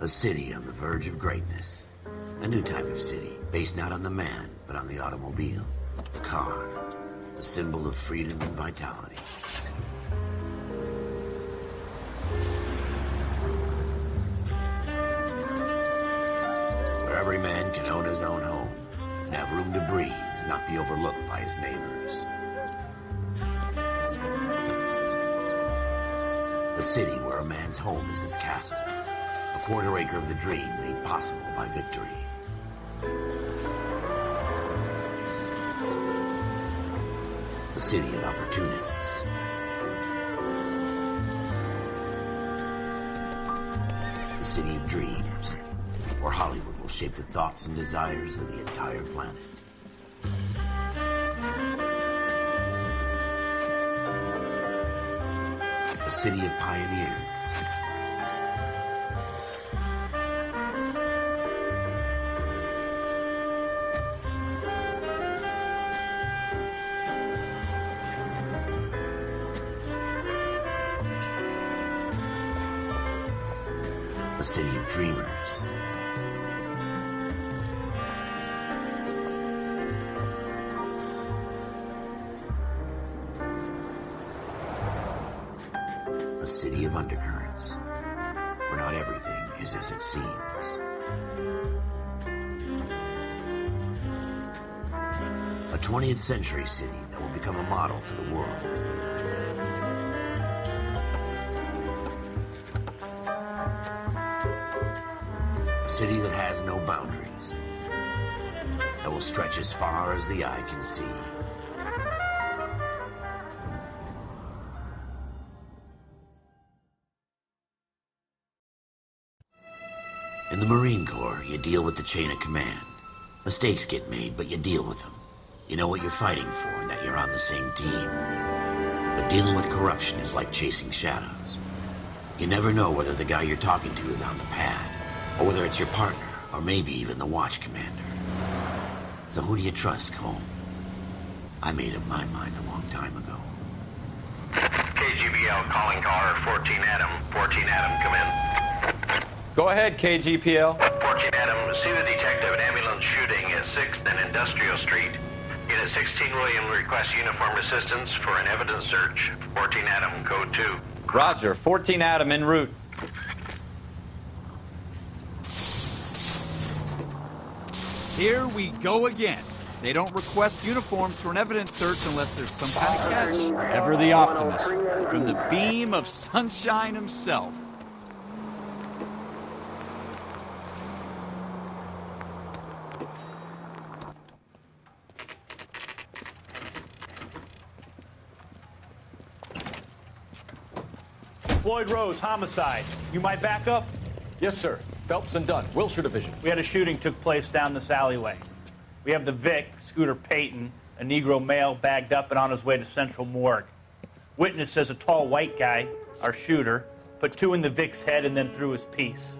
A city on the verge of greatness. A new type of city, based not on the man, but on the automobile. The car. The symbol of freedom and vitality. Where every man can own his own home, and have room to breathe, and not be overlooked by his neighbors. A city where a man's home is his castle. A quarter acre of the dream made possible by victory. A city of opportunists. A city of dreams, where Hollywood will shape the thoughts and desires of the entire planet. A city of pioneers. A city of dreamers. A city of undercurrents, where not everything is as it seems. A 20th century city that will become a model for the world. A city that has no boundaries, that will stretch as far as the eye can see. In the Marine Corps, you deal with the chain of command. Mistakes get made, but you deal with them. You know what you're fighting for and that you're on the same team. But dealing with corruption is like chasing shadows. You never know whether the guy you're talking to is on the pad, or whether it's your partner, or maybe even the watch commander. So who do you trust, Cole? I made up my mind a long time ago. KGBL calling caller 14 Adam. 14 Adam, come in. Go ahead, KGPL. 14 Adam, see the detective at ambulance shooting at 6th and Industrial Street. Unit 16 William requests uniformed assistance for an evidence search. 14 Adam, code 2. Roger, 14 Adam en route. Here we go again. They don't request uniforms for an evidence search unless there's some kind of catch. Ever the optimist. From the beam of sunshine himself. Floyd Rose, homicide. You might back up? Yes, sir. Phelps and Dunn, Wilshire Division. We had a shooting took place down this alleyway. We have the Vic, Scooter Payton, a Negro male bagged up and on his way to Central Morgue. Witness says a tall white guy, our shooter, put 2 in the Vic's head and then threw his piece.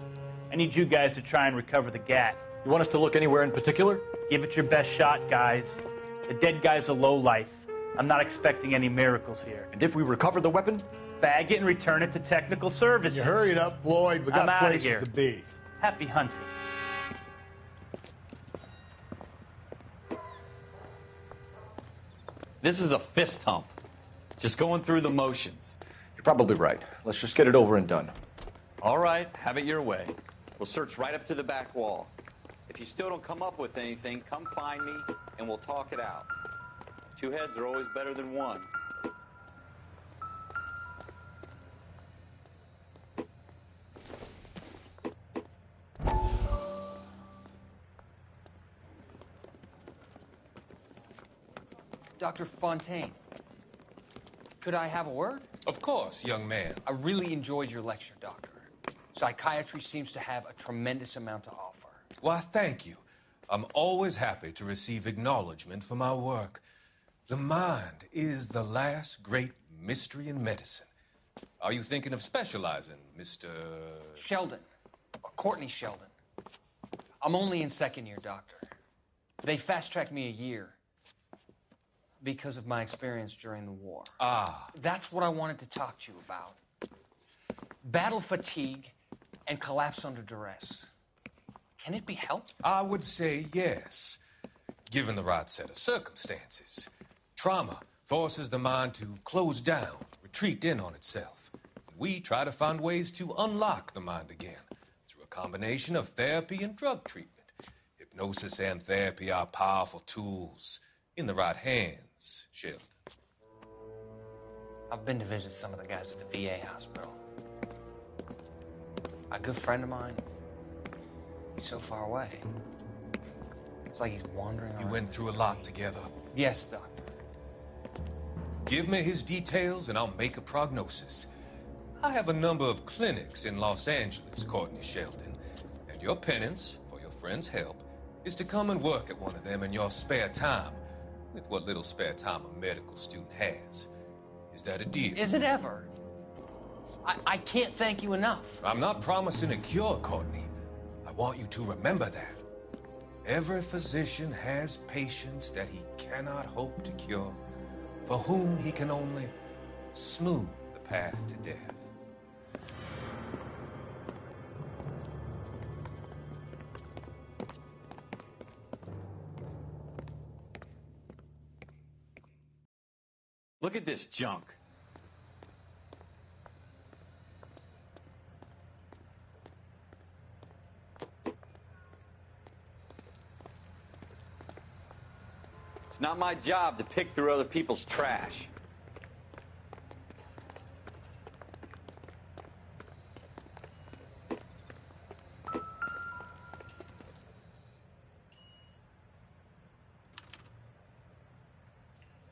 I need you guys to try and recover the gat. You want us to look anywhere in particular? Give it your best shot, guys. The dead guy's a lowlife. I'm not expecting any miracles here. And if we recover the weapon? Bag it and return it to technical services. You hurry it up, Floyd. We got I'm outta places here. to be. Happy hunting. This is a fist hump. Just going through the motions. You're probably right. Let's just get it over and done. All right, have it your way. We'll search right up to the back wall. If you still don't come up with anything, come find me and we'll talk it out. 2 heads are always better than 1. Dr. Fontaine, could I have a word? Of course, young man. I really enjoyed your lecture, Doctor. Psychiatry seems to have a tremendous amount to offer. Why, thank you. I'm always happy to receive acknowledgement for my work. The mind is the last great mystery in medicine. Are you thinking of specializing, Mr. Sheldon, or Courtney Sheldon. I'm only in 2nd year, Doctor. They fast-tracked me a year because of my experience during the war. Ah. That's what I wanted to talk to you about. Battle fatigue and collapse under duress. Can it be helped? I would say yes, given the right set of circumstances. Trauma forces the mind to close down, retreat in on itself. We try to find ways to unlock the mind again through a combination of therapy and drug treatment. Hypnosis and therapy are powerful tools in the right hands, Sheldon. I've been to visit some of the guys at the VA hospital. A good friend of mine, he's so far away. It's like he's wandering around. You went through a lot together. Yes, Doctor. Give me his details and I'll make a prognosis. I have a number of clinics in Los Angeles, Courtney Sheldon, and your penance for your friend's help is to come and work at one of them in your spare time, with what little spare time a medical student has. Is that a deal? Is it ever? I can't thank you enough. I'm not promising a cure, Courtney. I want you to remember that. Every physician has patients that he cannot hope to cure, for whom he can only smooth the path to death. Look at this junk. It's not my job to pick through other people's trash.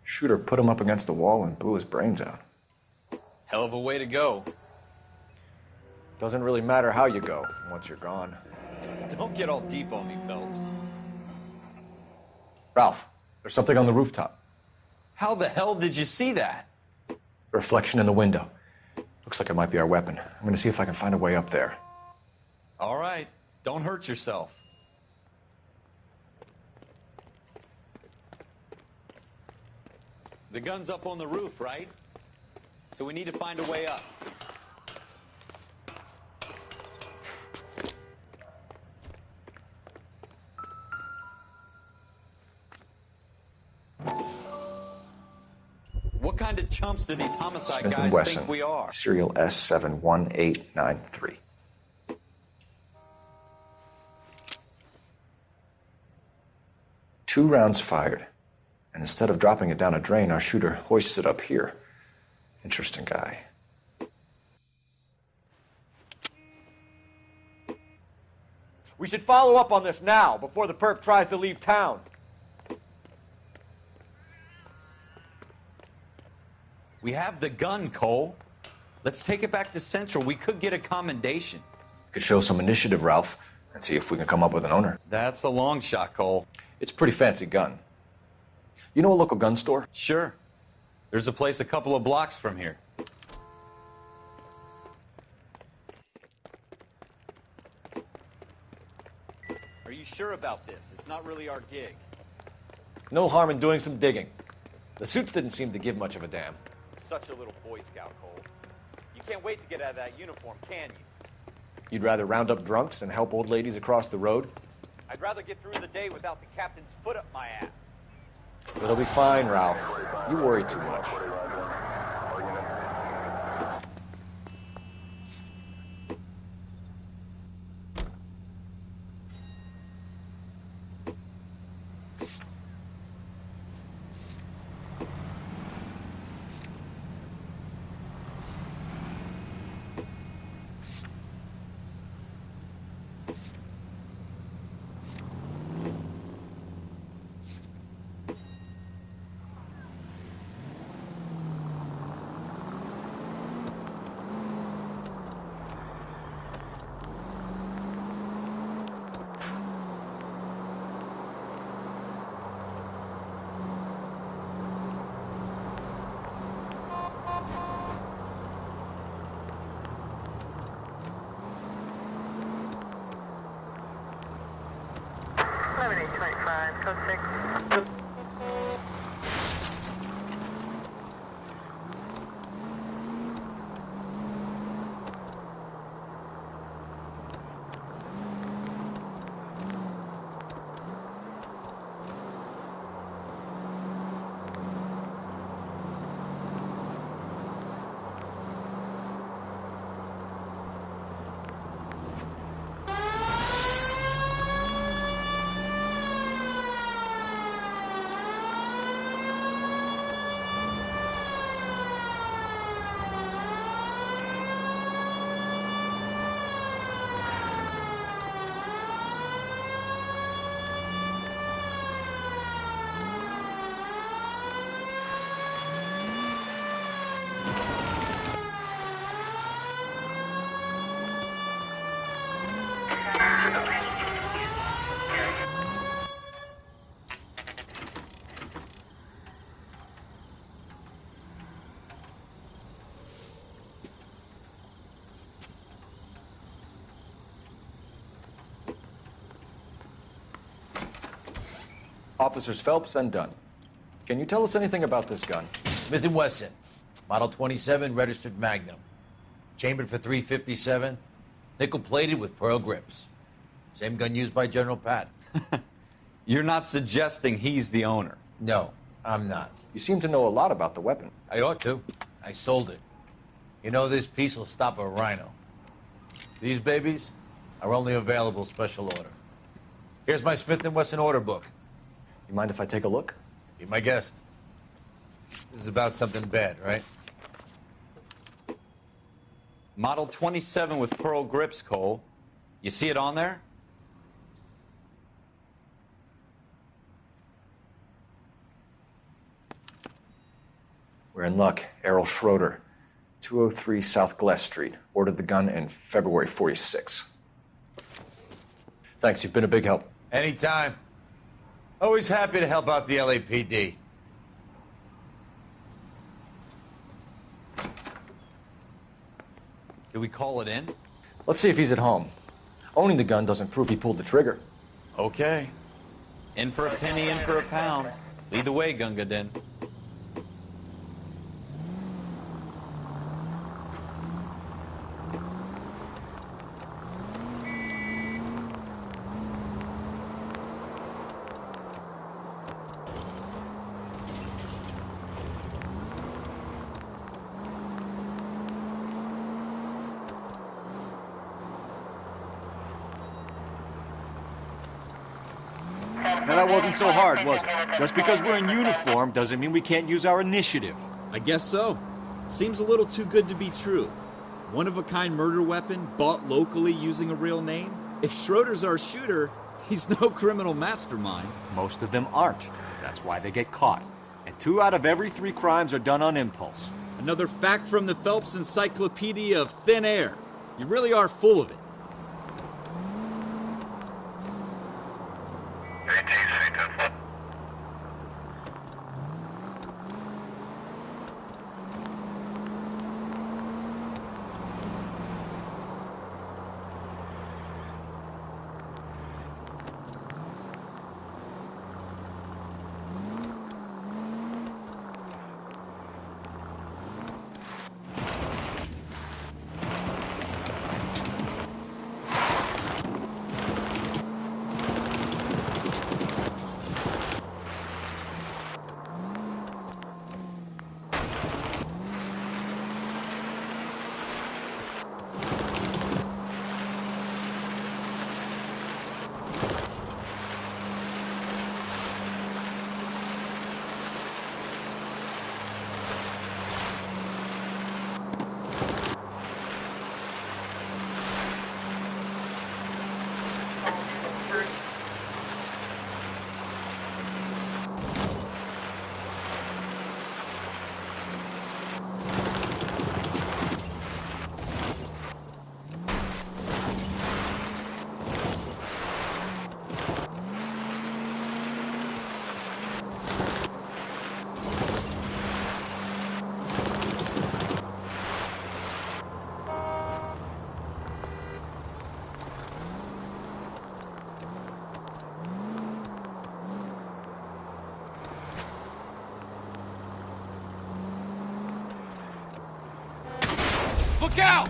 Shooter put him up against the wall and blew his brains out. Hell of a way to go. Doesn't really matter how you go once you're gone. Don't get all deep on me, Phelps. Ralph, there's something on the rooftop. How the hell did you see that? A reflection in the window. Looks like it might be our weapon. I'm gonna see if I can find a way up there. All right, don't hurt yourself. The gun's up on the roof, right? So we need to find a way up. What kind of chumps do these homicide Smith guys & Wesson, think we are? serial S71893. Two rounds fired. And instead of dropping it down a drain, our shooter hoists it up here. Interesting guy. We should follow up on this now, before the perp tries to leave town. We have the gun, Cole. Let's take it back to Central. We could get a commendation. Could show some initiative, Ralph, and see if we can come up with an owner. That's a long shot, Cole. It's a pretty fancy gun. You know a local gun store? Sure. There's a place a couple of blocks from here. Are you sure about this? It's not really our gig. No harm in doing some digging. The suits didn't seem to give much of a damn. Such a little Boy Scout, Cole. You can't wait to get out of that uniform, can you? You'd rather round up drunks and help old ladies across the road? I'd rather get through the day without the captain's foot up my ass. It'll be fine, Ralph. You worry too much. Officers Phelps and Dunn. Can you tell us anything about this gun? Smith & Wesson, Model 27, registered Magnum. Chambered for .357, nickel-plated with pearl grips. Same gun used by General Patton. You're not suggesting he's the owner? No, I'm not. You seem to know a lot about the weapon. I ought to. I sold it. You know, this piece will stop a rhino. These babies are only available special order. Here's my Smith & Wesson order book. You mind if I take a look? Be my guest. This is about something bad, right? Model 27 with pearl grips, Cole. You see it on there? We're in luck. Errol Schroeder, 203 South Glass Street. Ordered the gun in February '46. Thanks, you've been a big help. Anytime. Always happy to help out the LAPD. Do we call it in? Let's see if he's at home. Owning the gun doesn't prove he pulled the trigger. Okay. In for a penny, in for a pound. Lead the way, Gunga Din. Now that wasn't so hard, was it? Just because we're in uniform doesn't mean we can't use our initiative. I guess so. Seems a little too good to be true. One-of-a-kind murder weapon bought locally using a real name? If Schroeder's our shooter, he's no criminal mastermind. Most of them aren't. That's why they get caught. And 2 out of every 3 crimes are done on impulse. Another fact from the Phelps Encyclopedia of Thin Air. You really are full of it. Look out!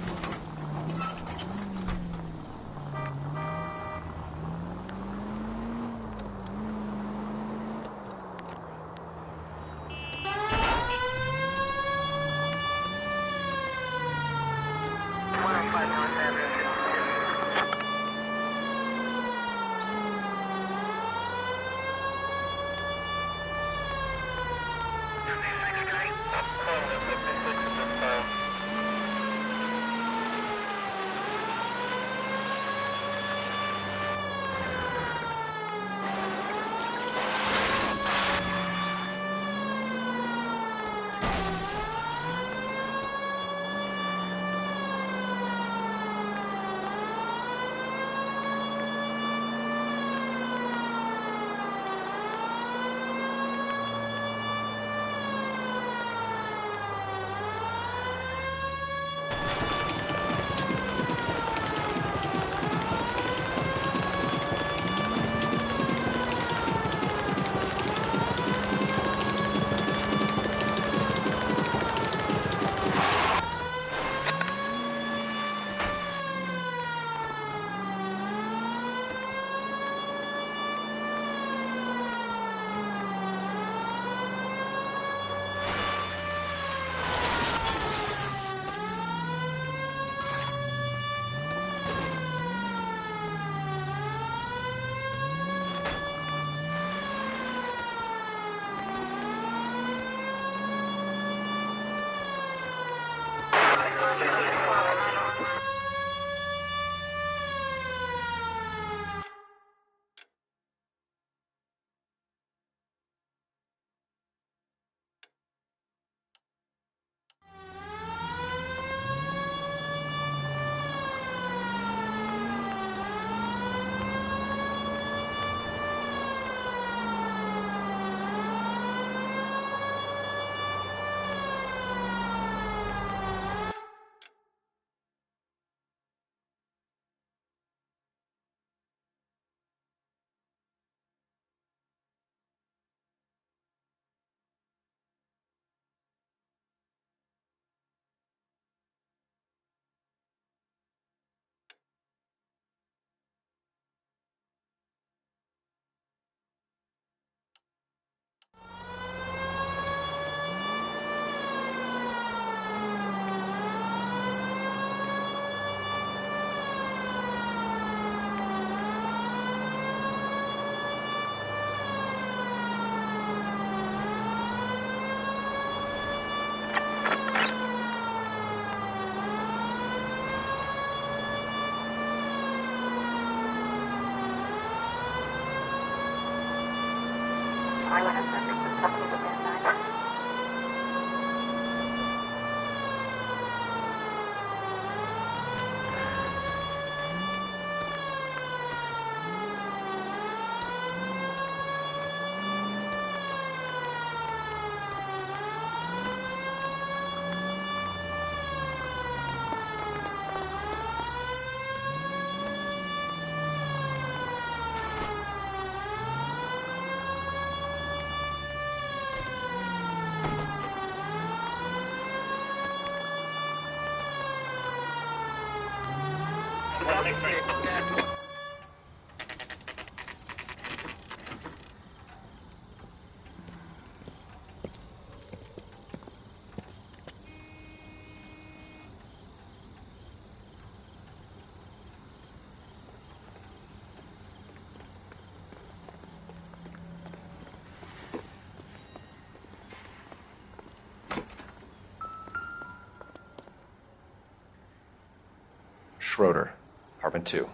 Schroeder, apartment 2.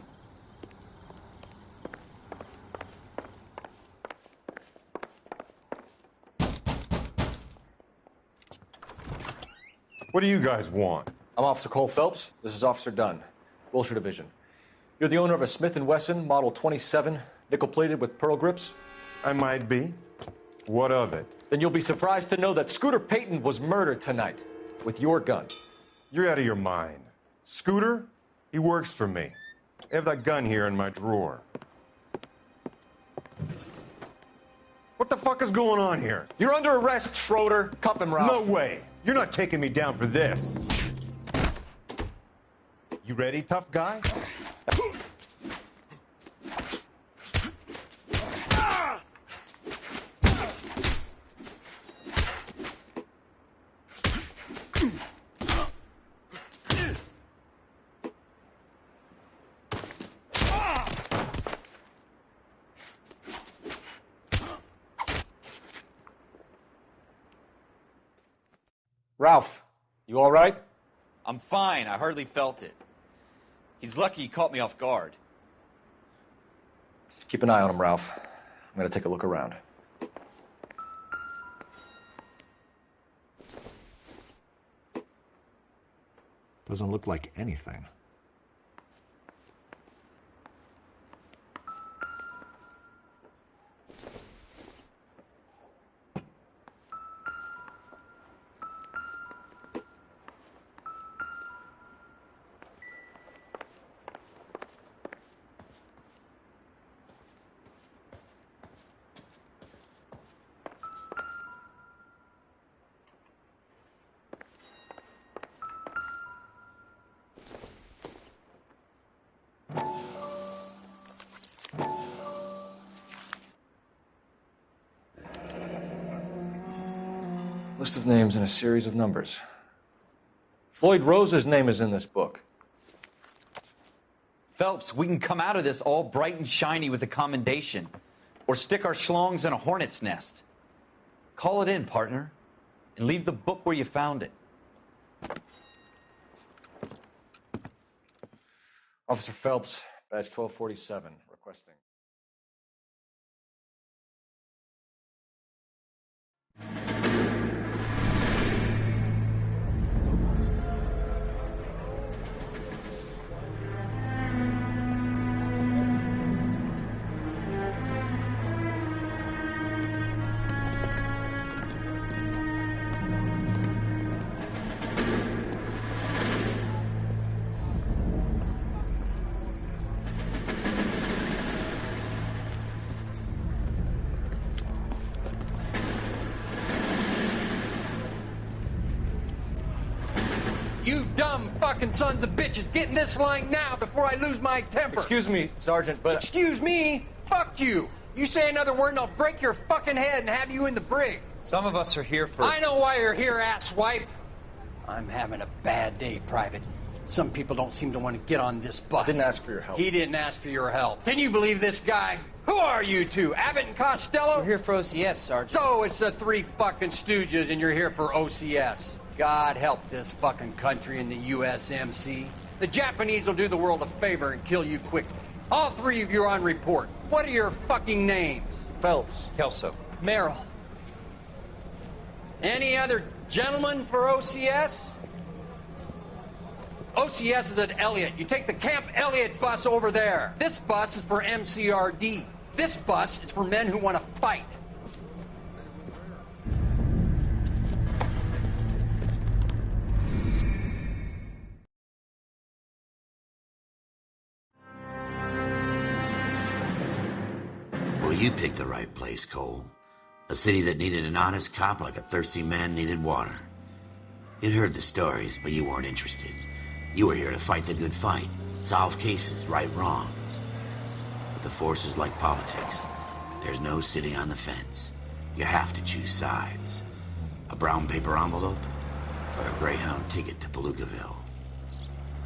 What do you guys want? I'm Officer Cole Phelps. This is Officer Dunn, Wilshire Division. You're the owner of a Smith & Wesson Model 27, nickel-plated with pearl grips? I might be. What of it? Then you'll be surprised to know that Scooter Payton was murdered tonight with your gun. You're out of your mind. Scooter? He works for me. I have that gun here in my drawer. What the fuck is going on here? You're under arrest, Schroeder. Cuff him, Ralph. No way. You're not taking me down for this. You ready, tough guy? Ralph, you all right? I'm fine. I hardly felt it. He's lucky he caught me off guard. Keep an eye on him, Ralph. I'm going to take a look around. Doesn't look like anything. List of names and a series of numbers. Floyd Rose's name is in this book. Phelps, we can come out of this all bright and shiny with a commendation. Or stick our schlongs in a hornet's nest. Call it in, partner. And leave the book where you found it. Officer Phelps, badge 1247, requesting. You dumb fucking sons of bitches, get in this line now before I lose my temper. Excuse me, Sergeant, but... Excuse me? Fuck you. You say another word and I'll break your fucking head and have you in the brig. Some of us are here for... I know why you're here, asswipe. I'm having a bad day, Private. Some people don't seem to want to get on this bus. I didn't ask for your help. He didn't ask for your help. Can you believe this guy? Who are you two? Abbott and Costello? We're here for OCS, Sergeant. So it's the three fucking stooges and you're here for OCS. God help this fucking country and the USMC. The Japanese will do the world a favor and kill you quickly. All three of you are on report. What are your fucking names? Phelps. Kelso. Merrill. Any other gentlemen for OCS? OCS is at Elliott. You take the Camp Elliott bus over there. This bus is for MCRD. This bus is for men who want to fight. Well, you picked the right place, Cole. A city that needed an honest cop like a thirsty man needed water. You'd heard the stories, but you weren't interested. You were here to fight the good fight, solve cases, right wrongs. But the force is like politics. There's no sitting on the fence. You have to choose sides. A brown paper envelope, or a Greyhound ticket to Palookaville.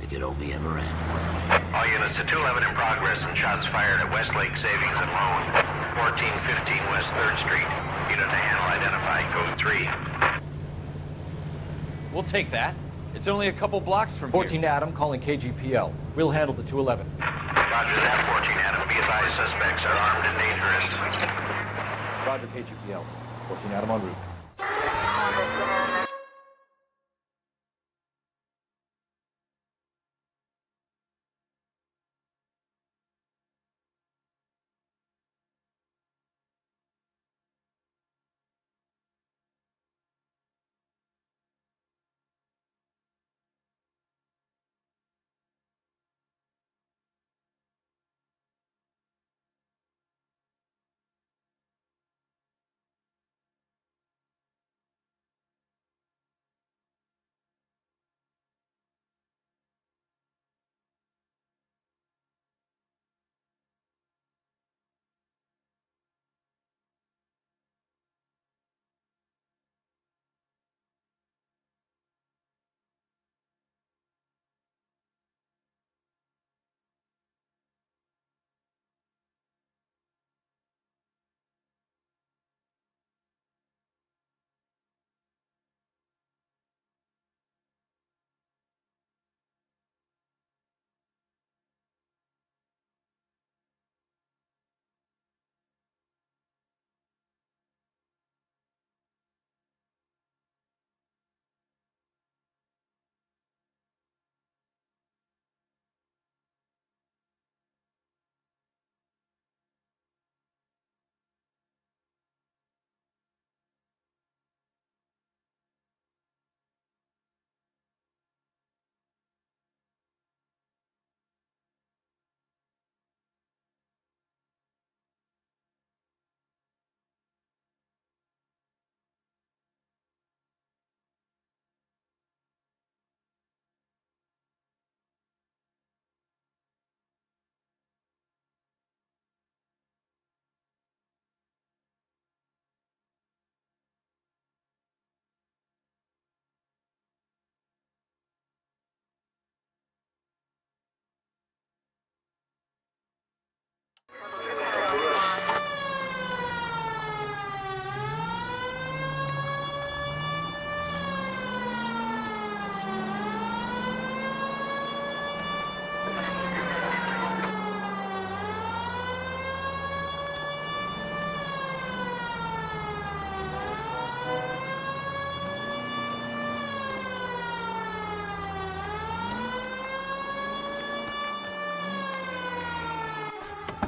It could only ever end one way. All units to 211 in progress and shots fired at Westlake Savings and Loan, 1415 West 3rd Street. Unit to handle identified, code 3. We'll take that. It's only a couple blocks from 14 here. Adam calling KGPL. We'll handle the 211. Roger that, 14 Adam. Be advised, suspects are armed and dangerous. Roger, KGPL. 14 Adam en route.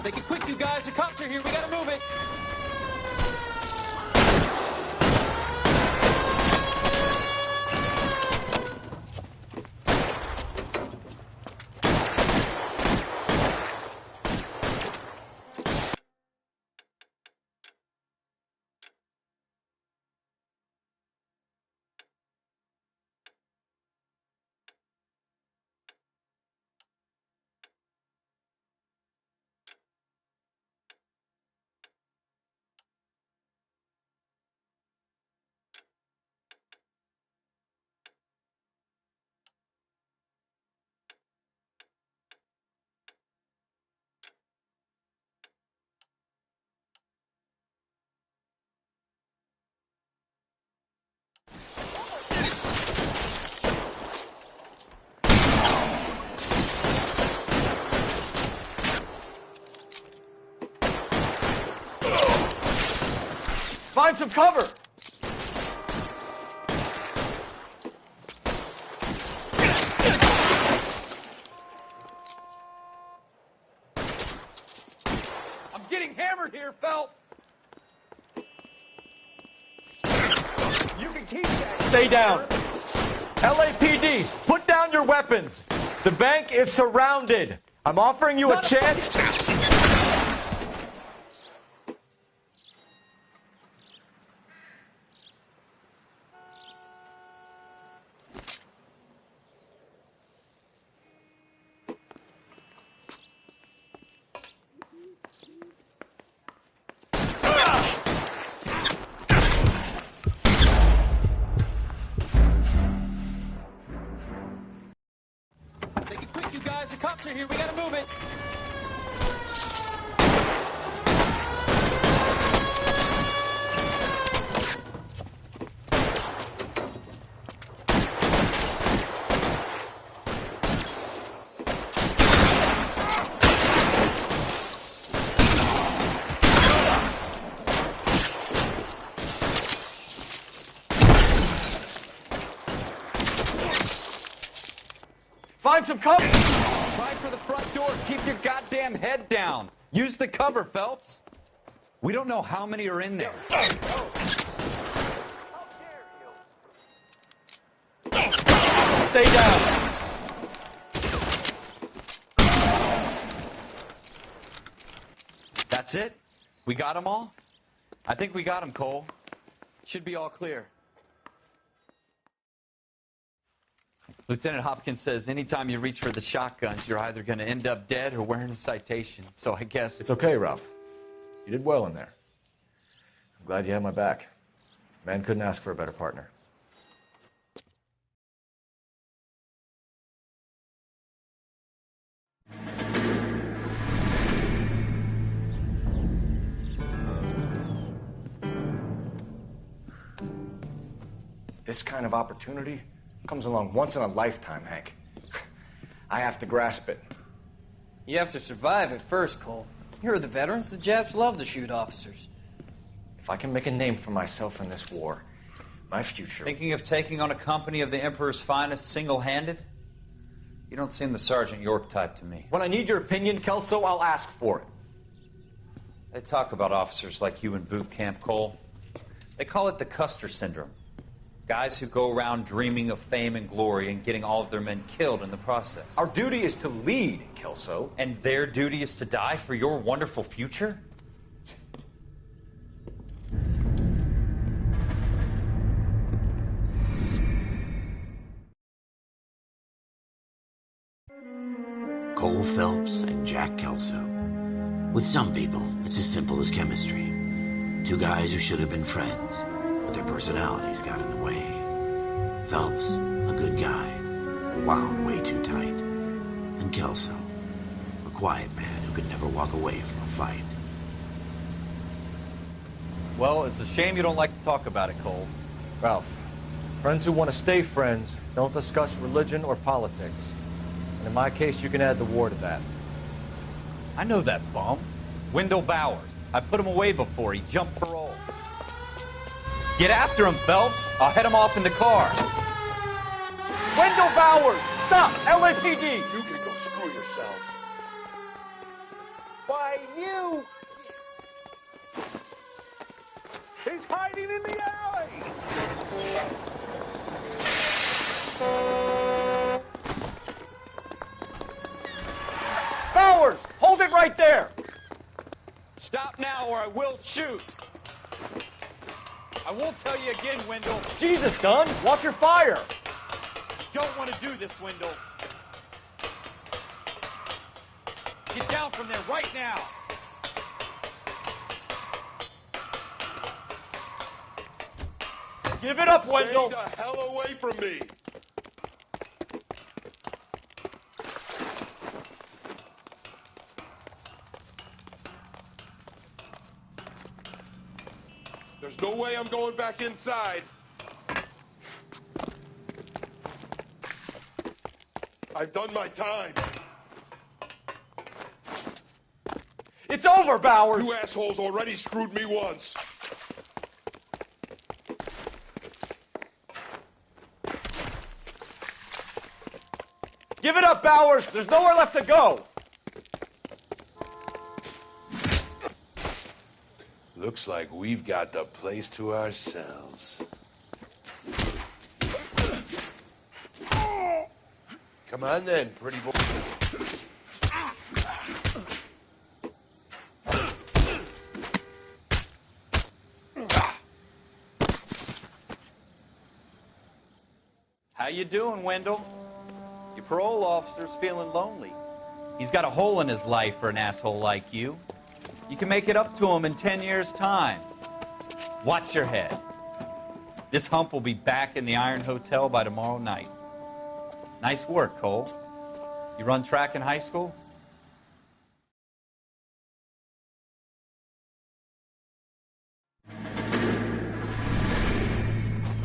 Make it quick, you guys. The cops are here. We gotta move it. Find some cover! I'm getting hammered here, Phelps! You can keep that. Stay down. LAPD, put down your weapons. The bank is surrounded. I'm offering you a chance. Make it quick, you guys. The cops are here. We gotta move it. Find some cover. Try for the front door. Keep your goddamn head down. Use the cover, Phelps. We don't know how many are in there. Stay down. That's it? We got them all? I think we got them, Cole. Should be all clear. Lieutenant Hopkins says anytime you reach for the shotguns, you're either going to end up dead or wearing a citation. So I guess... It's okay, Ralph. You did well in there. I'm glad you had my back. Man couldn't ask for a better partner. This kind of opportunity comes along once in a lifetime, Hank. I have to grasp it. You have to survive it first, Cole. Here are the veterans. The Japs love to shoot officers. If I can make a name for myself in this war, my future... Thinking of taking on a company of the Emperor's finest single-handed? You don't seem the Sergeant York type to me. When I need your opinion, Kelso, I'll ask for it. They talk about officers like you in boot camp, Cole. They call it the Custer syndrome. Guys who go around dreaming of fame and glory and getting all of their men killed in the process. Our duty is to lead, Kelso. And their duty is to die for your wonderful future? Cole Phelps and Jack Kelso. With some people, it's as simple as chemistry. Two guys who should have been friends, but their personalities got in the way. Phelps, a good guy, wound way too tight. And Kelso, a quiet man who could never walk away from a fight. Well, it's a shame you don't like to talk about it, Cole. Ralph, friends who want to stay friends don't discuss religion or politics. And in my case, you can add the war to that. I know that bum. Wendell Bowers. I put him away before. He jumped parole. Get after him, Phelps. I'll head him off in the car. Wendell Bowers! Stop! LAPD! You can go screw yourself. Why, you! He's hiding in the alley! Bowers! Hold it right there! Stop now or I will shoot. I won't tell you again, Wendell. Jesus, Dunn! Watch your fire! Don't want to do this, Wendell. Get down from there right now. Give it up, Wendell! Stay the hell away from me! There's no way I'm going back inside. I've done my time. It's over, Bowers! You assholes already screwed me once. Give it up, Bowers! There's nowhere left to go! Looks like we've got the place to ourselves. Come on then, pretty boy. How you doing, Wendell? Your parole officer's feeling lonely. He's got a hole in his life for an asshole like you. You can make it up to him in 10 years' time. Watch your head. This hump will be back in the Iron Hotel by tomorrow night. Nice work, Cole. You run track in high school?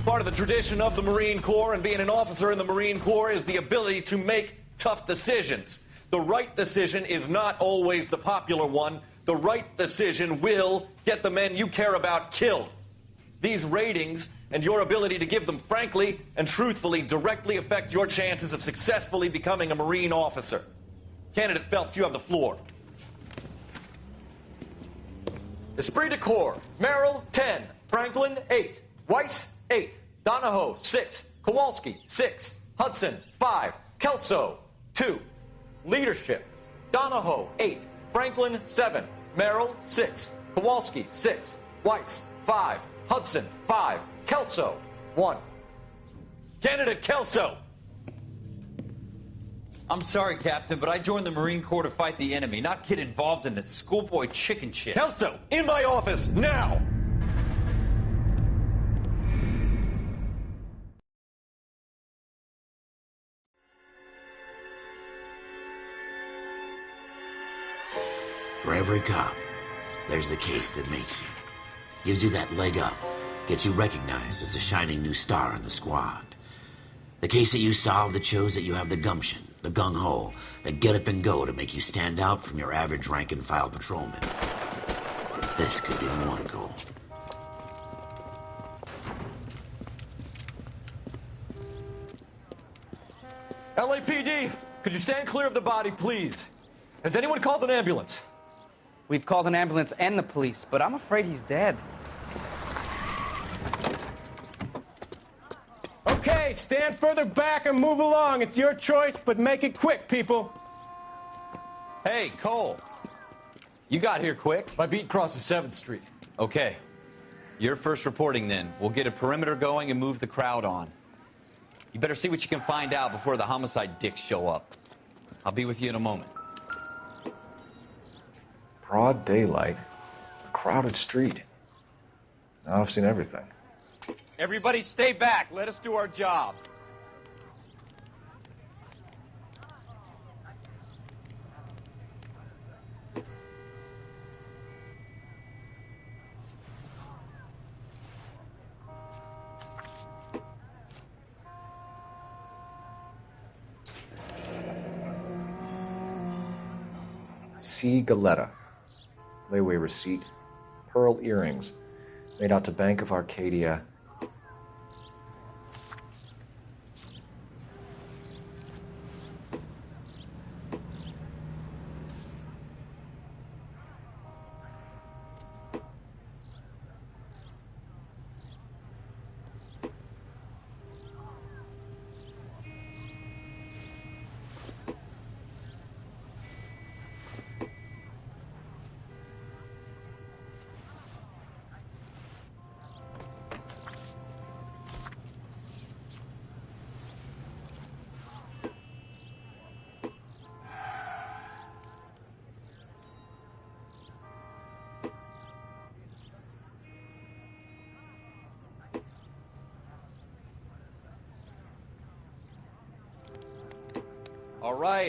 Part of the tradition of the Marine Corps and being an officer in the Marine Corps is the ability to make tough decisions. The right decision is not always the popular one. The right decision will get the men you care about killed. These ratings and your ability to give them frankly and truthfully directly affect your chances of successfully becoming a Marine officer. Candidate Phelps, you have the floor. Esprit de Corps, Merrill, 10. Franklin, 8. Weiss, 8. Donahoe, 6. Kowalski, 6. Hudson, 5. Kelso, 2. Leadership, Donahoe, 8. Franklin, 7. Merrill, 6. Kowalski, 6. Weiss, 5. Hudson, 5. Kelso, 1. Candidate Kelso. I'm sorry, Captain, but I joined the Marine Corps to fight the enemy, not get involved in this schoolboy chicken shit. Kelso, in my office, now! For every cop, there's the case that makes you. Gives you that leg up. Gets you recognized as the shining new star in the squad. The case that you solve that shows that you have the gumption, the gung-ho, the get up and go to make you stand out from your average rank-and-file patrolman. This could be the one, Cole. LAPD, could you stand clear of the body, please? Has anyone called an ambulance? We've called an ambulance and the police, but I'm afraid he's dead. Okay, stand further back and move along. It's your choice, but make it quick, people. Hey, Cole. You got here quick. My beat crosses 7th Street. Okay. You're first reporting then. We'll get a perimeter going and move the crowd on. You better see what you can find out before the homicide dicks show up. I'll be with you in a moment. Broad daylight, a crowded street. Now I've seen everything. Everybody stay back. Let us do our job. C. Galetta. Layaway receipt. Pearl earrings. Made out to Bank of Arcadia.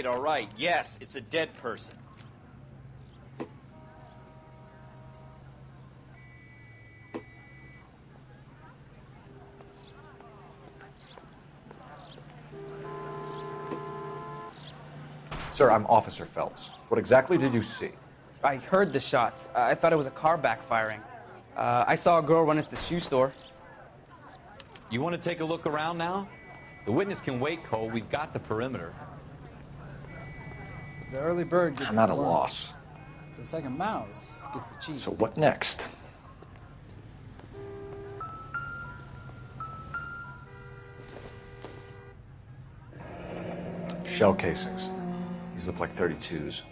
All right. Yes, it's a dead person. Sir, I'm Officer Phelps. What exactly did you see? I heard the shots. I thought it was a car backfiring. I saw a girl run into the shoe store. You want to take a look around now? The witness can wait, Cole. We've got the perimeter. The early bird gets I'm at the a worm. loss. The second mouse gets the cheese. So what next? Shell casings. These look like 32s.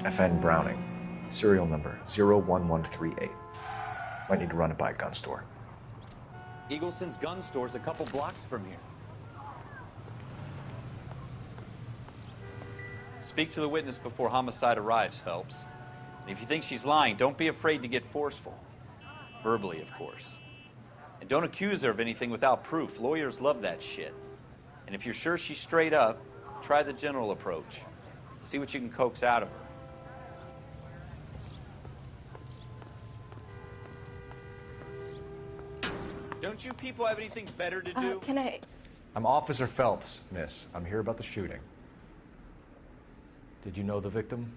FN Browning. Serial number 01138. Might need to run it by a gun store. Eagleson's gun store's a couple blocks from here. Speak to the witness before homicide arrives, Phelps. And if you think she's lying, don't be afraid to get forceful. Verbally, of course. And don't accuse her of anything without proof. Lawyers love that shit. And if you're sure she's straight up, try the general approach. See what you can coax out of her. Don't you people have anything better to do? Can I... I'm Officer Phelps, miss. I'm here about the shooting. Did you know the victim?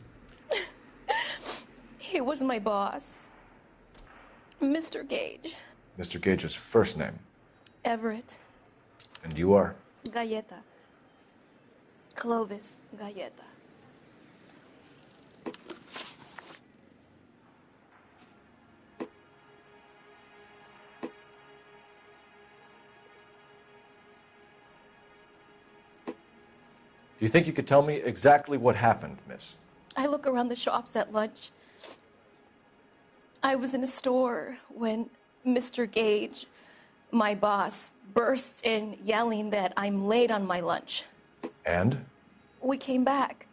He was my boss. Mr. Gage. Mr. Gage's first name. Everett. And you are? Galleta. Clovis Galleta. Do you think you could tell me exactly what happened, miss? I look around the shops at lunch. I was in a store when Mr. Gage, my boss, bursts in yelling that I'm late on my lunch. And? We came back.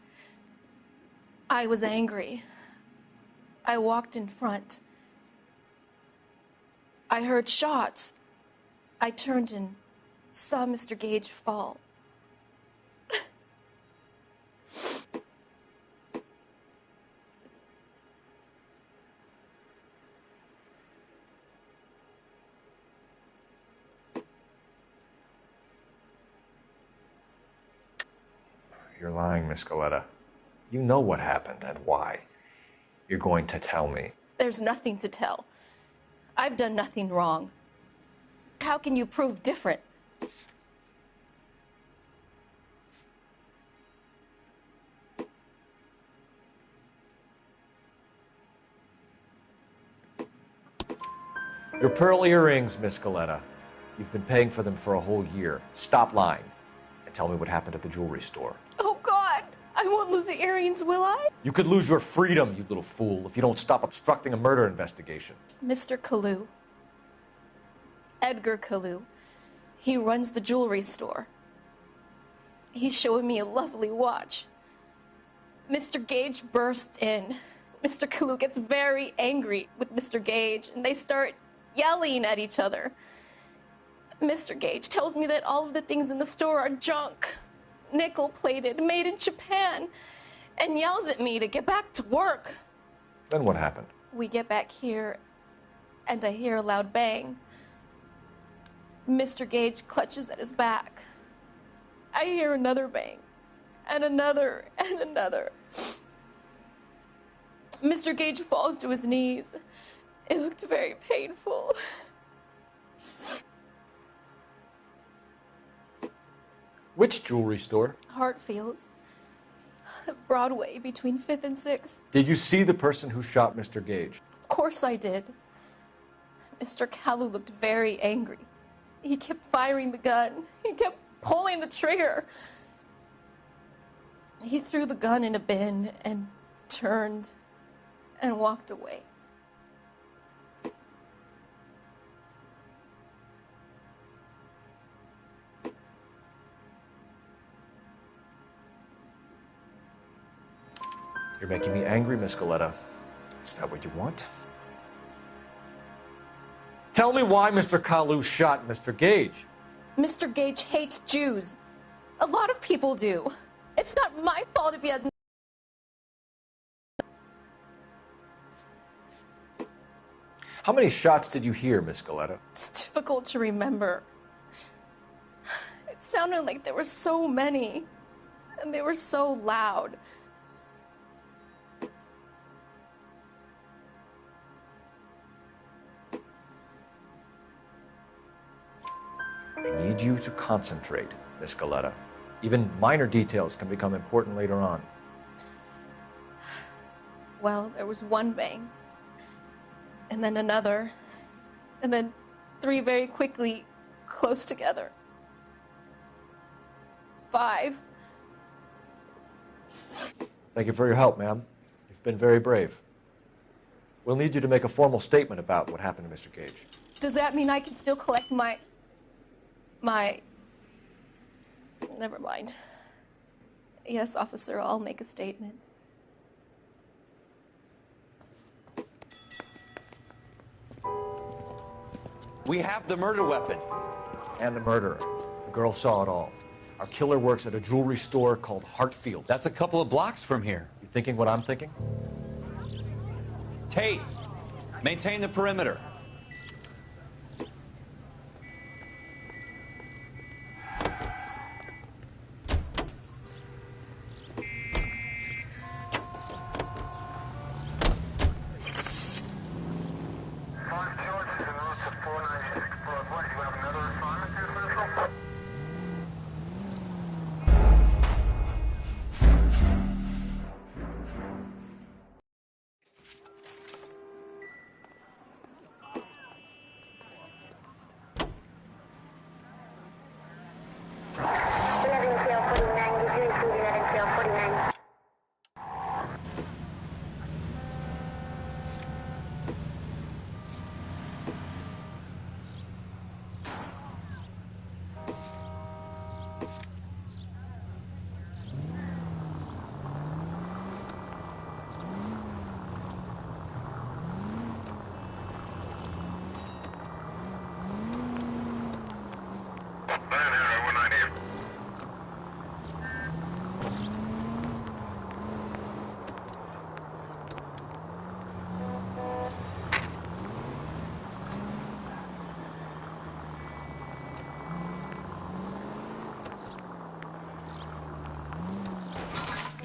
I was angry. I walked in front. I heard shots. I turned and saw Mr. Gage fall. You're lying, Miss Galleta. You know what happened and why. You're going to tell me. There's nothing to tell. I've done nothing wrong. How can you prove different? Your pearl earrings, Miss Galleta. You've been paying for them for a whole year. Stop lying and tell me what happened at the jewelry store. Oh, God! I won't lose the earrings, will I? You could lose your freedom, you little fool, if you don't stop obstructing a murder investigation. Mr. Kalu. Edgar Kalu. He runs the jewelry store. He's showing me a lovely watch. Mr. Gage bursts in. Mr. Kalu gets very angry with Mr. Gage, and they start yelling at each other. Mr. Gage tells me that all of the things in the store are junk, nickel-plated, made in Japan, and yells at me to get back to work. Then what happened? We get back here, and I hear a loud bang. Mr. Gage clutches at his back. I hear another bang, and another, and another. Mr. Gage falls to his knees. It looked very painful. Which jewelry store? Hartfield's. Broadway, between 5th and 6th. Did you see the person who shot Mr. Gage? Of course I did. Mr. Kalu looked very angry. He kept firing the gun. He kept pulling the trigger. He threw the gun in a bin and turned and walked away. You're making me angry, Miss Galleta. Is that what you want? Tell me why Mr. Kalu shot Mr. Gage. Mr. Gage hates Jews. A lot of people do. It's not my fault if he has... How many shots did you hear, Miss Galleta? It's difficult to remember. It sounded like there were so many, and they were so loud. I need you to concentrate, Miss Galetta. Even minor details can become important later on. Well, there was one bang, and then another, and then 3 very quickly, close together. 5. Thank you for your help, ma'am. You've been very brave. We'll need you to make a formal statement about what happened to Mr. Gage. Does that mean I can still collect my... Never mind. Yes, officer, I'll make a statement. We have the murder weapon. And the murderer. The girl saw it all. Our killer works at a jewelry store called Hartfield's. That's a couple of blocks from here. You thinking what I'm thinking? Tate, maintain the perimeter.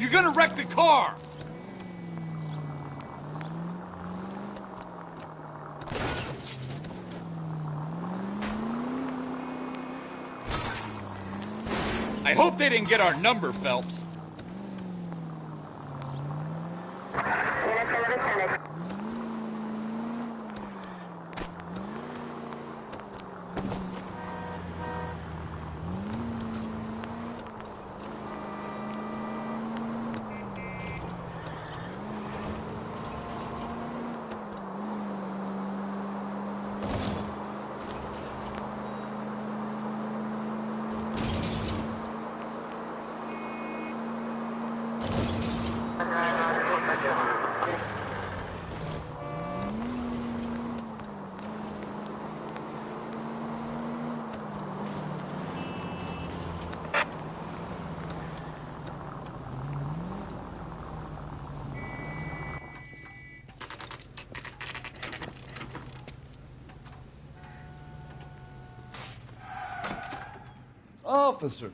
You're gonna wreck the car! I hope they didn't get our number, Phelps. Officers,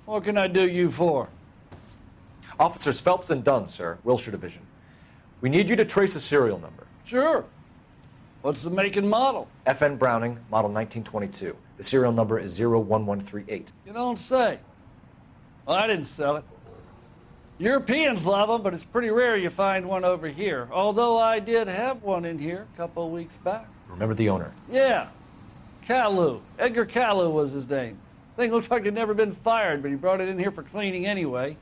what can I do you for? Officers Phelps and Dunn, sir, Wilshire Division. We need you to trace a serial number. Sure. What's the make and model? FN Browning, model 1922. The serial number is 01138. You don't say. Well, I didn't sell it. Europeans love them, but it's pretty rare you find one over here. Although I did have one in here a couple of weeks back. Remember the owner? Yeah. Kalu. Edgar Kalu was his name. Thing looks like it'd never been fired, but he brought it in here for cleaning anyway.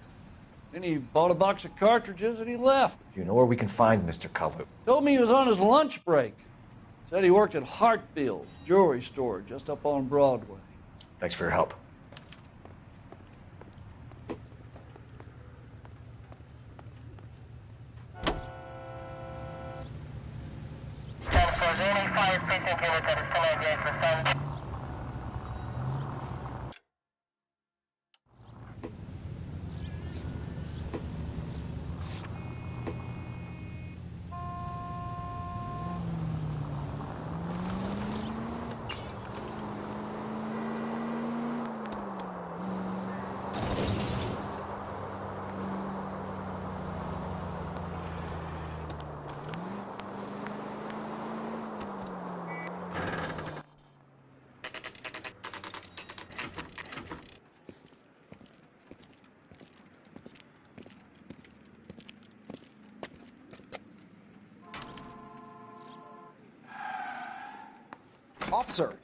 Then he bought a box of cartridges and he left. Do you know where we can find Mr. Kalu? Told me he was on his lunch break. Said he worked at Hartfield's jewelry store just up on Broadway. Thanks for your help. Officer,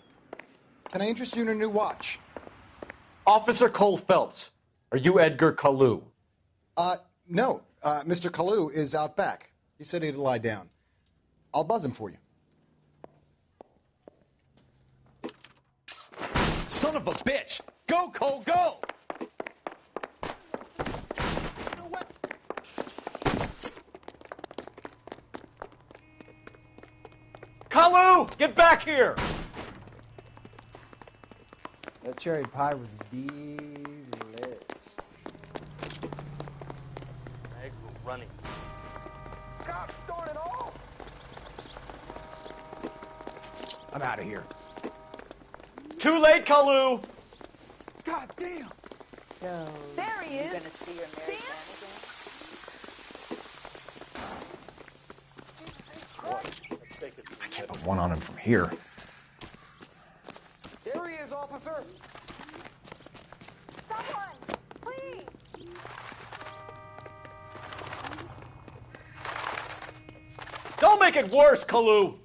can I interest you in a new watch? Officer Cole Phelps, are you Edgar Kalu? No. Mr. Kalu is out back. He said he'd lie down. I'll buzz him for you. Son of a bitch! Go, Cole, go! Kalu, get back here! That cherry pie was delicious. Eggs were running. I'm out of here. Too late, Kalu! God damn! So, there he is. You're gonna see your married man I can't put one on him from here. There he is, officer! Someone, please. Don't make it worse, Kalu!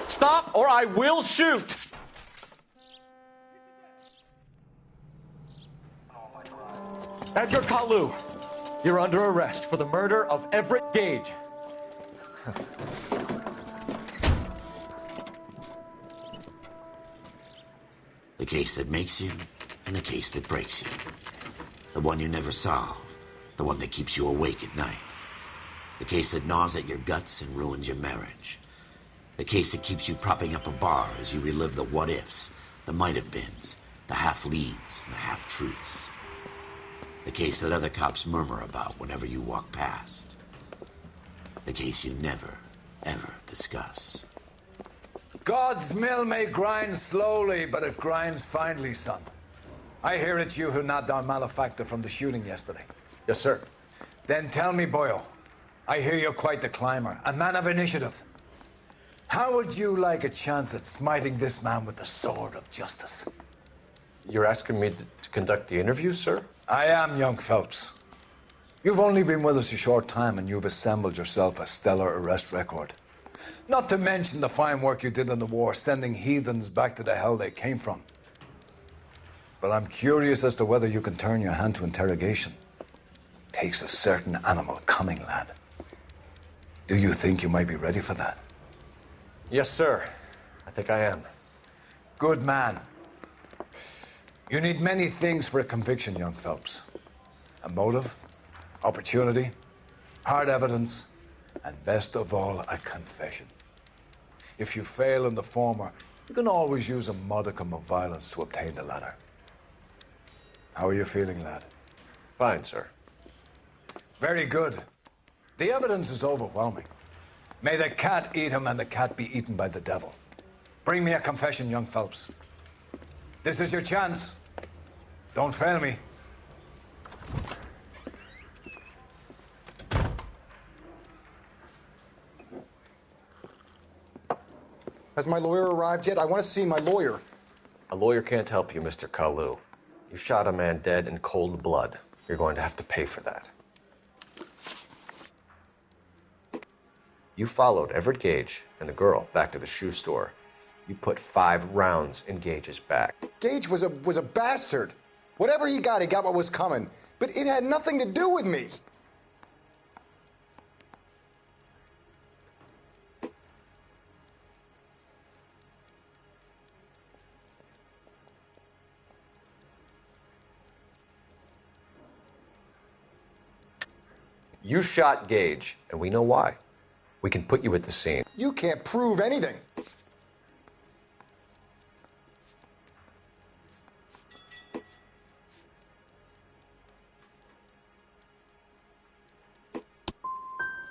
Stop or I will shoot! Edgar Kalu, you're under arrest for the murder of Everett Gage. The case that makes you, and the case that breaks you. The one you never solve, the one that keeps you awake at night. The case that gnaws at your guts and ruins your marriage. The case that keeps you propping up a bar as you relive the what-ifs, the might-have-beens, the half-leads, and the half-truths. The case that other cops murmur about whenever you walk past. The case you never, ever discuss. God's mill may grind slowly, but it grinds finely, son. I hear it's you who nabbed our malefactor from the shooting yesterday. Yes, sir. Then tell me, boyo, I hear you're quite the climber, a man of initiative. How would you like a chance at smiting this man with the sword of justice? You're asking me to conduct the interview, sir? I am, young Phelps. You've only been with us a short time and you've assembled yourself a stellar arrest record. Not to mention the fine work you did in the war, sending heathens back to the hell they came from. But I'm curious as to whether you can turn your hand to interrogation. Takes a certain animal cunning, lad. Do you think you might be ready for that? Yes, sir. I think I am. Good man. You need many things for a conviction, young Phelps. A motive, opportunity, hard evidence, and best of all, a confession. If you fail in the former, you can always use a modicum of violence to obtain the latter. How are you feeling, lad? Fine, sir. Very good. The evidence is overwhelming. May the cat eat him and the cat be eaten by the devil. Bring me a confession, young Phelps. This is your chance. Don't fail me. Has my lawyer arrived yet? I want to see my lawyer. A lawyer can't help you, Mr. Kalu. You shot a man dead in cold blood. You're going to have to pay for that. You followed Everett Gage and the girl back to the shoe store. You put 5 rounds in Gage's back. Gage was a bastard. Whatever he got what was coming. But it had nothing to do with me. You shot Gage, and we know why. We can put you at the scene. You can't prove anything.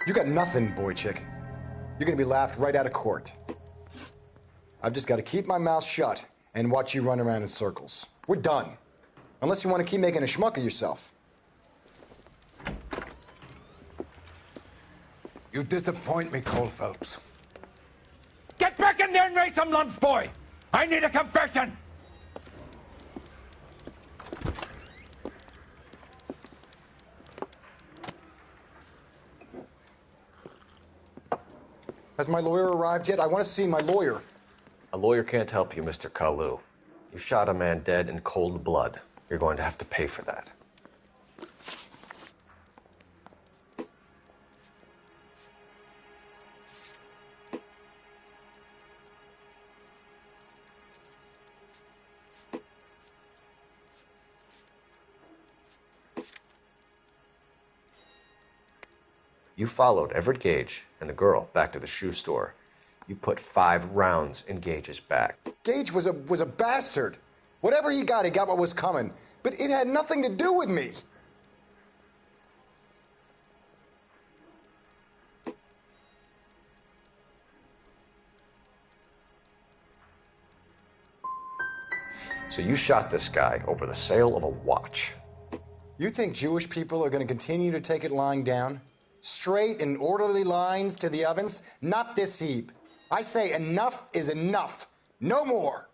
You got nothing, boy chick. You're gonna be laughed right out of court. I've just got to keep my mouth shut and watch you run around in circles. We're done. Unless you want to keep making a schmuck of yourself. You disappoint me, Cole Phelps. Get back in there and raise some lumps, boy! I need a confession! Has my lawyer arrived yet? I want to see my lawyer. A lawyer can't help you, Mr. Kalu. You shot a man dead in cold blood. You're going to have to pay for that. You followed Everett Gage and the girl back to the shoe store. You put 5 rounds in Gage's back. Gage was a bastard. Whatever he got what was coming. But it had nothing to do with me. So you shot this guy over the sale of a watch. You think Jewish people are going to continue to take it lying down? Straight and orderly lines to the ovens? Not this heap. I say enough is enough. No more.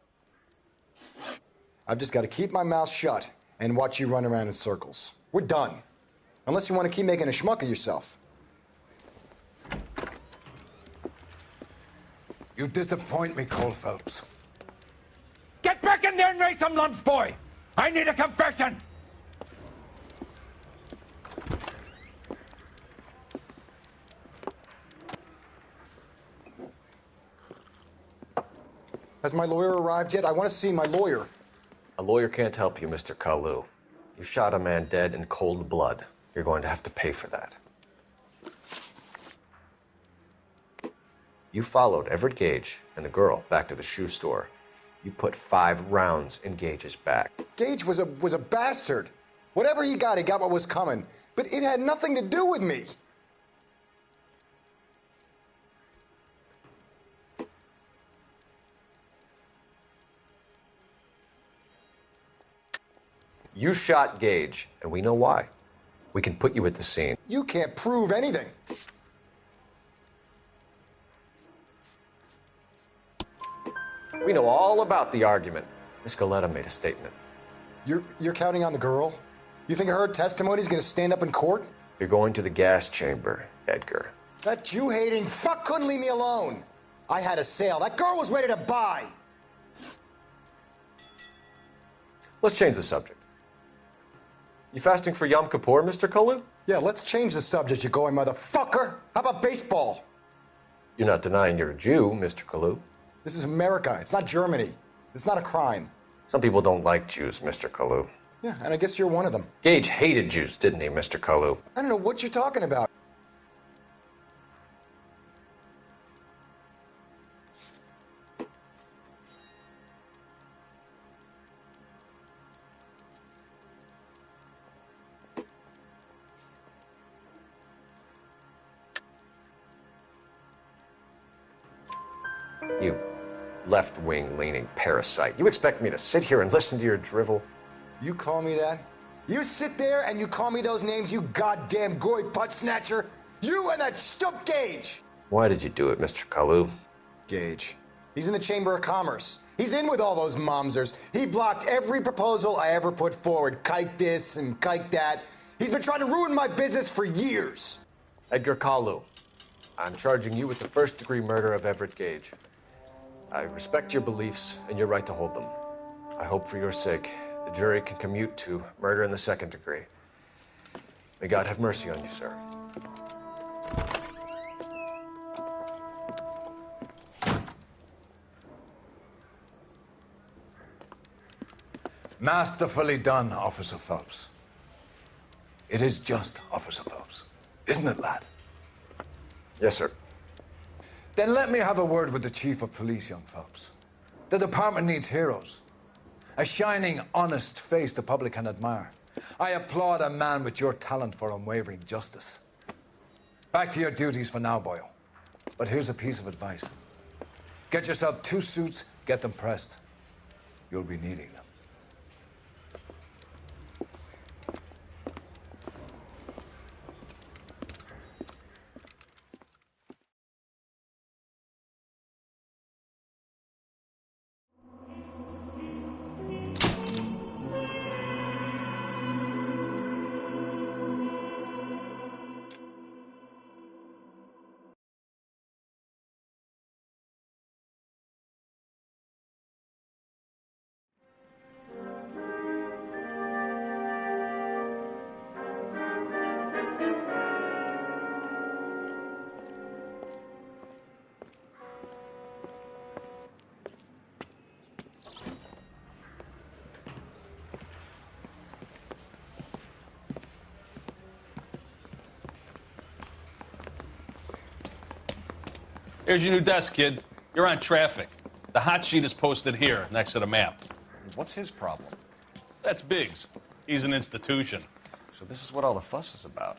I've just got to keep my mouth shut and watch you run around in circles. We're done. Unless you want to keep making a schmuck of yourself. You disappoint me, Cole Phelps. Get back in there and raise some lumps, boy! I need a confession! Has my lawyer arrived yet? I want to see my lawyer. A lawyer can't help you, Mr. Kalu. You shot a man dead in cold blood. You're going to have to pay for that. You followed Everett Gage and the girl back to the shoe store. You put 5 rounds in Gage's back. Gage was a bastard. Whatever he got what was coming. But it had nothing to do with me. You shot Gage, and we know why. We can put you at the scene. You can't prove anything. We know all about the argument. Miss Galetta made a statement. You're counting on the girl? You think her testimony is going to stand up in court? You're going to the gas chamber, Edgar. That Jew-hating fuck couldn't leave me alone. I had a sale. That girl was ready to buy. Let's change the subject. You fasting for Yom Kippur, Mr. Kalu? Yeah, let's change the subject, you going motherfucker. How about baseball? You're not denying you're a Jew, Mr. Kalu. This is America. It's not Germany. It's not a crime. Some people don't like Jews, Mr. Kalu. Yeah, and I guess you're one of them. Gage hated Jews, didn't he, Mr. Kalu? I don't know what you're talking about. You left-wing leaning parasite. You expect me to sit here and listen to your drivel? You call me that? You sit there and you call me those names, you goddamn goy butt snatcher? You and that stup Gage! Why did you do it, Mr. Kalu? Gage. He's in the Chamber of Commerce. He's in with all those momsers. He blocked every proposal I ever put forward. Kike this and kike that. He's been trying to ruin my business for years. Edgar Kalu, I'm charging you with the first-degree murder of Everett Gage. I respect your beliefs and your right to hold them. I hope for your sake the jury can commute to murder in the second degree. May God have mercy on you, sir. Masterfully done, Officer Phelps. It is just, Officer Phelps. Isn't it, lad? Yes, sir. Then let me have a word with the Chief of Police, young Phelps. The department needs heroes. A shining, honest face the public can admire. I applaud a man with your talent for unwavering justice. Back to your duties for now, Boyle. But here's a piece of advice. Get yourself 2 suits, get them pressed. You'll be needing them. Here's your new desk, kid. You're on traffic. The hot sheet is posted here, next to the map. What's his problem? That's Biggs. He's an institution. So this is what all the fuss is about.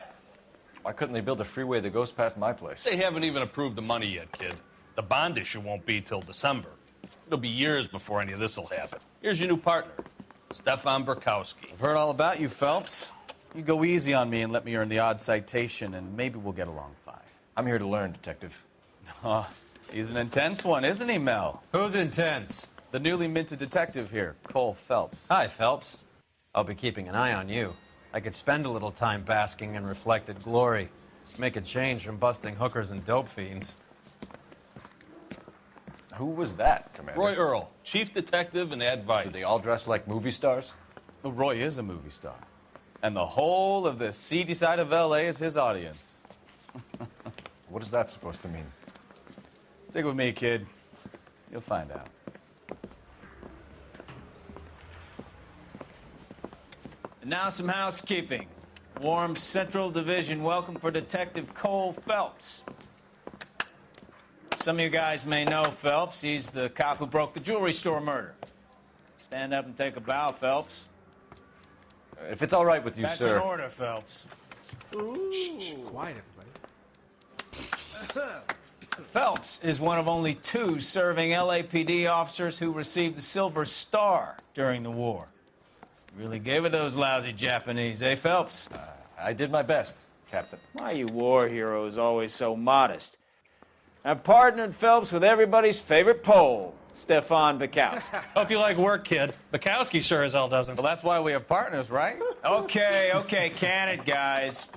Why couldn't they build a freeway that goes past my place? They haven't even approved the money yet, kid. The bond issue won't be till December. It'll be years before any of this will happen. Here's your new partner, Stefan Burkowski. I've heard all about you, Phelps. You go easy on me and let me earn the odd citation, and maybe we'll get along fine. I'm here to learn, Detective. Oh, he's an intense one, isn't he, Mel? Who's intense? The newly minted detective here, Cole Phelps. Hi, Phelps. I'll be keeping an eye on you. I could spend a little time basking in reflected glory. Make a change from busting hookers and dope fiends. Who was that, Commander? Roy Earl, chief detective and advice. Do they all dress like movie stars? Well, Roy is a movie star. And the whole of the seedy side of L.A. is his audience. What is that supposed to mean? Stick with me, kid. You'll find out. And now some housekeeping. Warm Central Division welcome for Detective Cole Phelps. Some of you guys may know Phelps. He's the cop who broke the jewelry store murder. Stand up and take a bow, Phelps. If it's all right with you, That's sir. an order, Phelps. Shh, quiet, everybody. Phelps is one of only 2 serving LAPD officers who received the Silver Star during the war. Really gave it those lousy Japanese, eh, Phelps? I did my best, Captain. Why you war heroes always so modest? I've partnered Phelps with everybody's favorite Pole, Stefan Bukowski. Hope you like work, kid. Bukowski sure as hell doesn't. Well, that's why we have partners, right? Okay, can it, guys.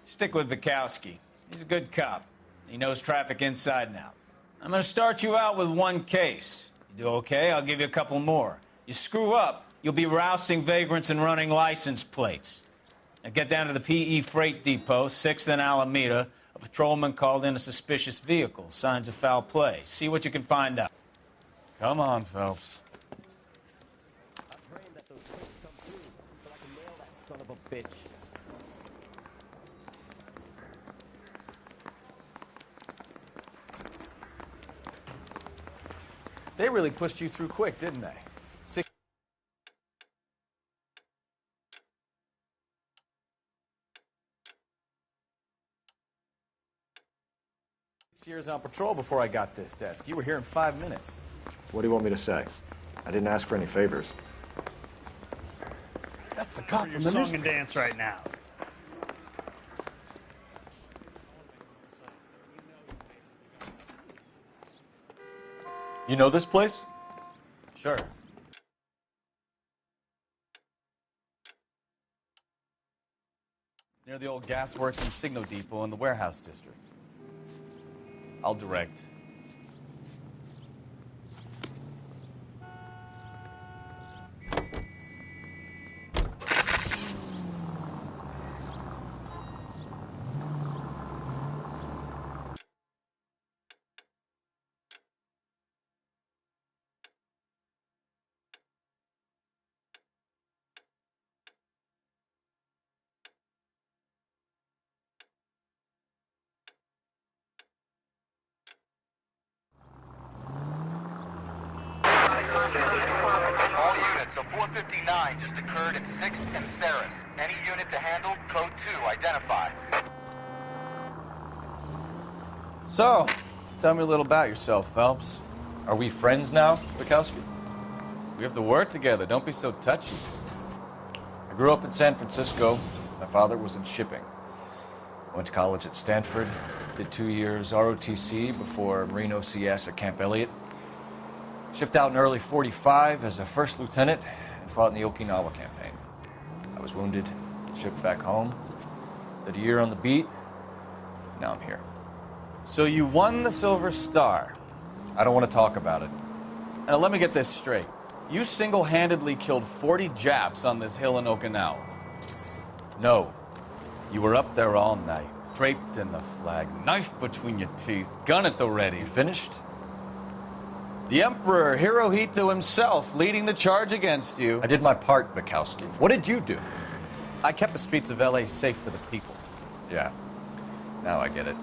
Stick with Bukowski. He's a good cop. He knows traffic inside and out. I'm going to start you out with 1 case. You do okay, I'll give you a couple more. You screw up, you'll be rousting vagrants and running license plates. Now get down to the PE Freight Depot, 6th and Alameda. A patrolman called in a suspicious vehicle. Signs of foul play. See what you can find out. Come on, Phelps. I'm praying that those tapes come through so I can nail that son of a bitch. They really pushed you through quick, didn't they? 6 years on patrol before I got this desk. You were here in 5 minutes. What do you want me to say? I didn't ask for any favors. That's the cop Your from the song newspaper. and dance right now. You know this place? Sure. Near the old gasworks and signal depot in the warehouse district. I'll direct. All units, a 459 just occurred in 6th and Saris. Any unit to handle, code 2, identify. So, tell me a little about yourself, Phelps. Are we friends now, Bukowski? We have to work together. Don't be so touchy. I grew up in San Francisco. My father was in shipping. Went to college at Stanford. Did 2 years ROTC before Marine OCS at Camp Elliott. Shipped out in early '45 as a first lieutenant and fought in the Okinawa campaign. I was wounded, shipped back home. Did a year on the beat. Now I'm here. So you won the Silver Star. I don't want to talk about it. Now let me get this straight. You single-handedly killed 40 Japs on this hill in Okinawa. No. You were up there all night, draped in the flag, knife between your teeth, gun at the ready. You finished? The Emperor Hirohito himself leading the charge against you. I did my part, Bukowski. What did you do? I kept the streets of L.A. safe for the people. Yeah. Now I get it.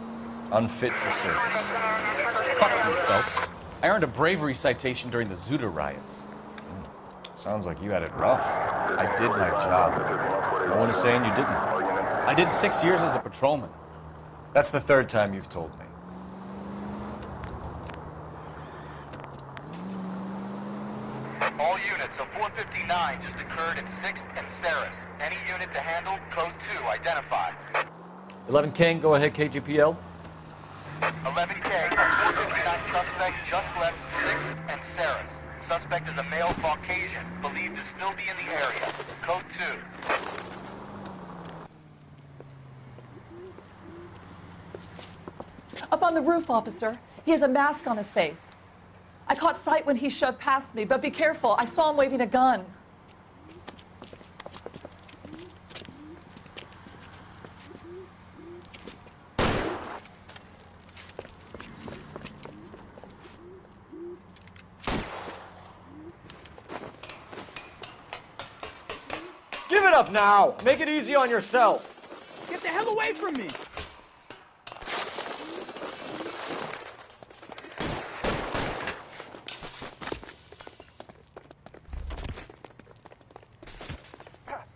Unfit for service. Fuck you, Phelps. I earned a bravery citation during the Zuda riots. Sounds like you had it rough. I did my job. No one is saying you didn't. I did 6 years as a patrolman. That's the third time you've told me. All units, a 459 just occurred at 6th and Saris. Any unit to handle, code 2, identify. 11 King, go ahead, KGPL. 11K, a 459 suspect just left 6th and Saris. Suspect is a male Caucasian, believed to still be in the area. Code 2. Up on the roof, officer. He has a mask on his face. I caught sight when he shoved past me, but be careful. I saw him waving a gun. Give it up now! Make it easy on yourself! Get the hell away from me!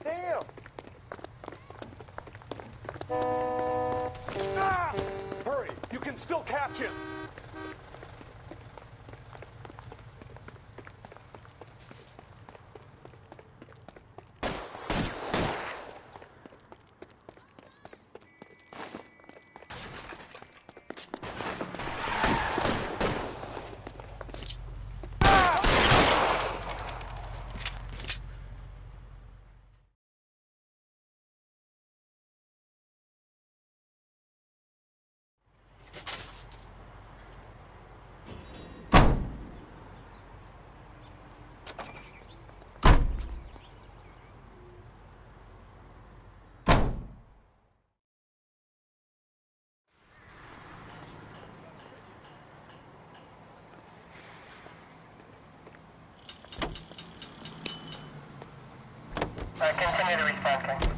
Damn! Hurry! You can still catch him! Continue to respond, King.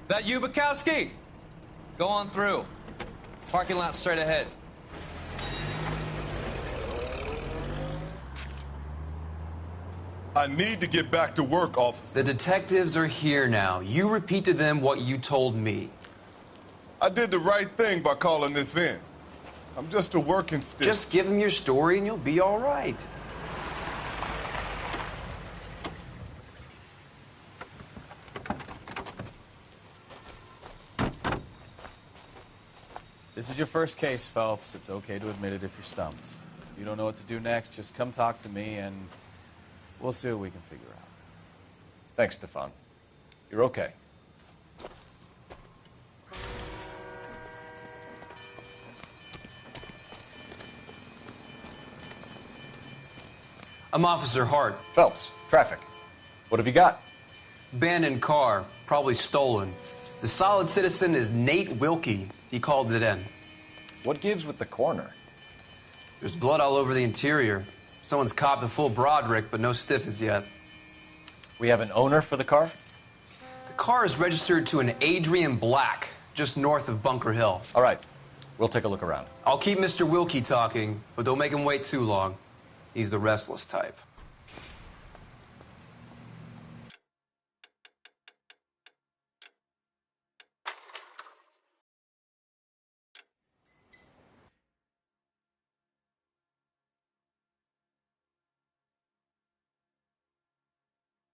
That you, Bukowski? Go on through. Parking lot straight ahead. I need to get back to work, officer. The detectives are here now. You repeat to them what you told me. I did the right thing by calling this in. I'm just a working stick. Just give them your story and you'll be all right. This is your first case, Phelps. It's okay to admit it if you're stumped. If you don't know what to do next, just come talk to me and we'll see what we can figure out. Thanks, Stefan. You're okay. I'm Officer Hart. Phelps, traffic. What have you got? Abandoned car, probably stolen. The solid citizen is Nate Wilkie. He called it in. What gives with the coroner? There's blood all over the interior. Someone's copped a full Broderick, but no stiff as yet. We have an owner for the car? The car is registered to an Adrian Black, just north of Bunker Hill. All right. We'll take a look around. I'll keep Mr. Wilkie talking, but don't make him wait too long. He's the restless type.